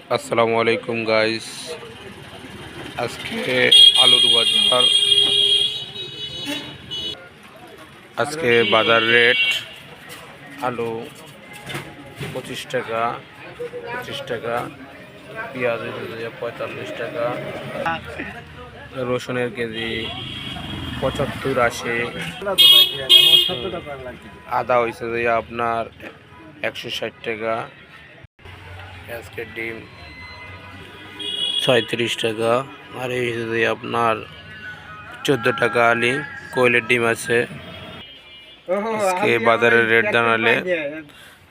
আসসালামু আলাইকুম গাইস। আজকে আলুর বাজার, আজকে বাজার রেট আলু 25 টাকা, পেঁয়াজ 45 টাকা, রসুনের কেজি 75-80, আদা হয়েছে যে আপনার 160 টাকা, আজকে ডিম 36 টাকা, আর এই যে আপনার 14 টাকা আলি কোয়েলের ডিম আছে। আজকে বাজারের রেট জানালে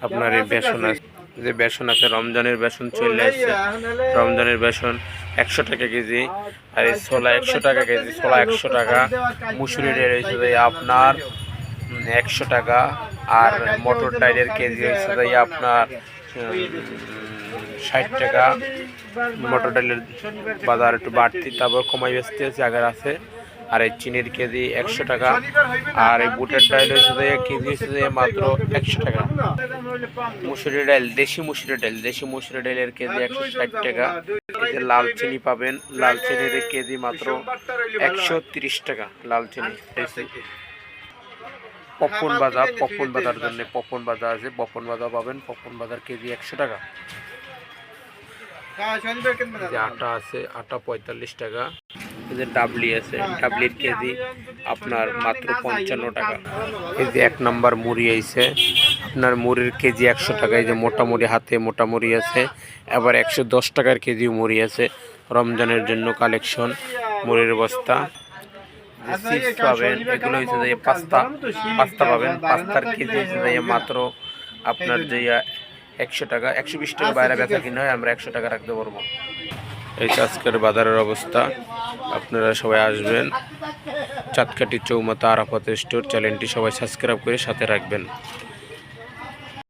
আপনার এই বেসন আছে, যে বেসন আছে রমজানের বেসন চলে আসছে। রমজানের বেসন 100 টাকা কেজি, আর এই ছোলা 100 টাকা কেজি, ছোলা 100 টাকা। মুসুরি ডাল হয়েছে যে আপনার 100 টাকা, আর মটর ডালের কেজি হয়েছে যে আপনার 60 টাকা। মটর ডালের বাজার একটু বাড়তি, তারপর কমাই বেচতে জায়গার আছে। আর এই চিনির কেজি 100 টাকা, আর এই বুটের ডাল হয়েছে যে কেজি হয়েছে যে মাত্র 100 টাকা। মুসুরি ডাল, দেশি মুসুরি ডালের কেজি 160 টাকা। এই যে লাল চিনি পাবেন, লাল চিনির কেজি মাত্র 130 টাকা। লাল চিনি পপকর্ন বাজার জন্য পপকর্ন বাজার আছে, পপকর্ন বাজার পাবেন। পপকর্ন বাজার কেজি 100 টাকা। আটা আছে, আটা 45 টাকা। এই যে ডাবলি আছে, ডাবলির কেজি আপনার মাত্র 55 টাকা। এই যে 1 নম্বর মুড়ি আইছে, আপনার মুড়ির কেজি 100 টাকা। এই যে মোটা মুড়ি, হাতে মোটা মুড়ি আছে, আবার 110 টাকার কেজি মুড়ি আছে। রমজানের জন্য কালেকশন মুড়ির বস্তা। চিপস পাবেন, এগুলো হচ্ছে যে পাস্তা পাবেন। পাস্তার কেজি হচ্ছে যে মাত্র আপনার যে 100 টাকা। 120 টাকা বাইরে বেচা কিনা হয়, আমরা 100 টাকা রাখতে পারবো। এই আজকের বাজারের অবস্থা। আপনারা সবাই আসবেন চাঁদকাঠি চৌমাথা আরাফাত স্টোর। চ্যানেলটি সবাই সাবস্ক্রাইব করে সাথে রাখবেন।